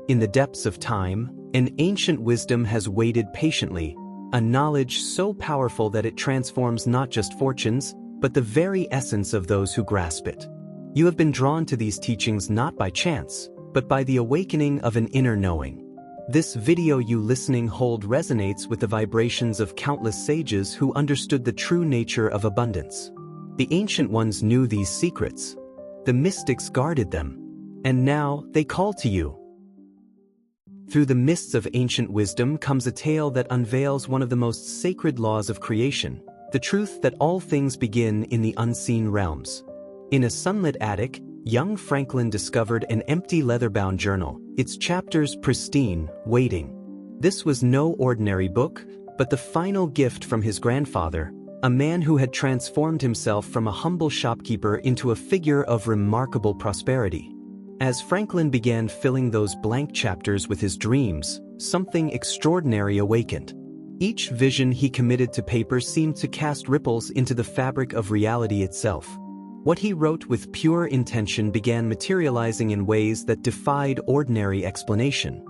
In the depths of time, an ancient wisdom has waited patiently, a knowledge so powerful that it transforms not just fortunes, but the very essence of those who grasp it. You have been drawn to these teachings not by chance, but by the awakening of an inner knowing. This video you listening hold resonates with the vibrations of countless sages who understood the true nature of abundance. The ancient ones knew these secrets. The mystics guarded them. And now they call to you. Through the mists of ancient wisdom comes a tale that unveils one of the most sacred laws of creation, the truth that all things begin in the unseen realms. In a sunlit attic, young Franklin discovered an empty leather-bound journal, its chapters pristine, waiting. This was no ordinary book, but the final gift from his grandfather, a man who had transformed himself from a humble shopkeeper into a figure of remarkable prosperity. As Franklin began filling those blank chapters with his dreams, something extraordinary awakened. Each vision he committed to paper seemed to cast ripples into the fabric of reality itself. What he wrote with pure intention began materializing in ways that defied ordinary explanation.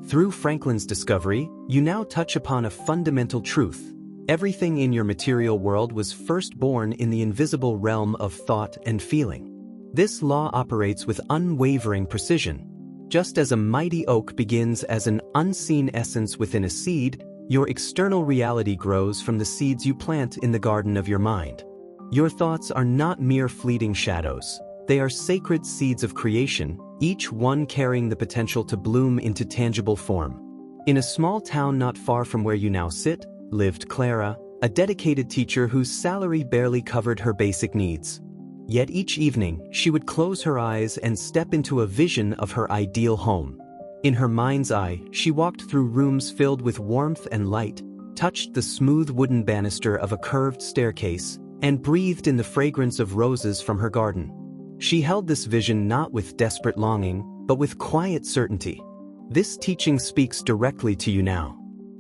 Through Franklin's discovery, you now touch upon a fundamental truth. Everything in your material world was first born in the invisible realm of thought and feeling. This law operates with unwavering precision. Just as a mighty oak begins as an unseen essence within a seed, your external reality grows from the seeds you plant in the garden of your mind. Your thoughts are not mere fleeting shadows. They are sacred seeds of creation, each one carrying the potential to bloom into tangible form. In a small town not far from where you now sit, lived Clara, a dedicated teacher whose salary barely covered her basic needs. Yet each evening, she would close her eyes and step into a vision of her ideal home. In her mind's eye, she walked through rooms filled with warmth and light, touched the smooth wooden banister of a curved staircase, and breathed in the fragrance of roses from her garden. She held this vision not with desperate longing, but with quiet certainty. This teaching speaks directly to you now.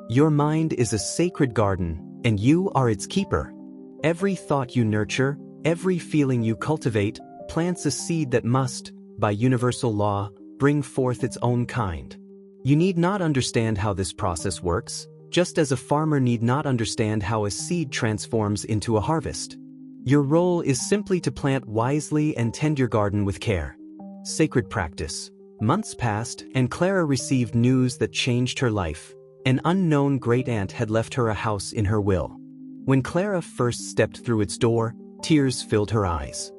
Your mind is a sacred garden, and you are its keeper. Every thought you nurture, every feeling you cultivate, plants a seed that must, by universal law, bring forth its own kind. You need not understand how this process works, just as a farmer need not understand how a seed transforms into a harvest. Your role is simply to plant wisely and tend your garden with care. Sacred practice. Months passed, and Clara received news that changed her life. An unknown great-aunt had left her a house in her will. When Clara first stepped through its door, tears filled her eyes.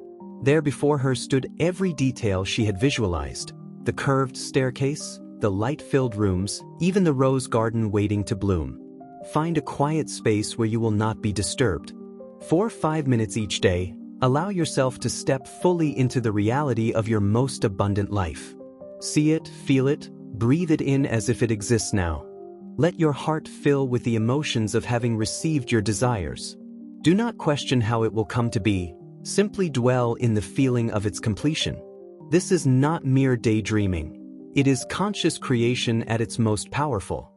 There before her stood every detail she had visualized: the curved staircase, the light-filled rooms, even the rose garden waiting to bloom. Find a quiet space where you will not be disturbed. For 5 minutes each day, allow yourself to step fully into the reality of your most abundant life. See it, feel it, breathe it in as if it exists now. Let your heart fill with the emotions of having received your desires. Do not question how it will come to be, simply dwell in the feeling of its completion. This is not mere daydreaming. It is conscious creation at its most powerful.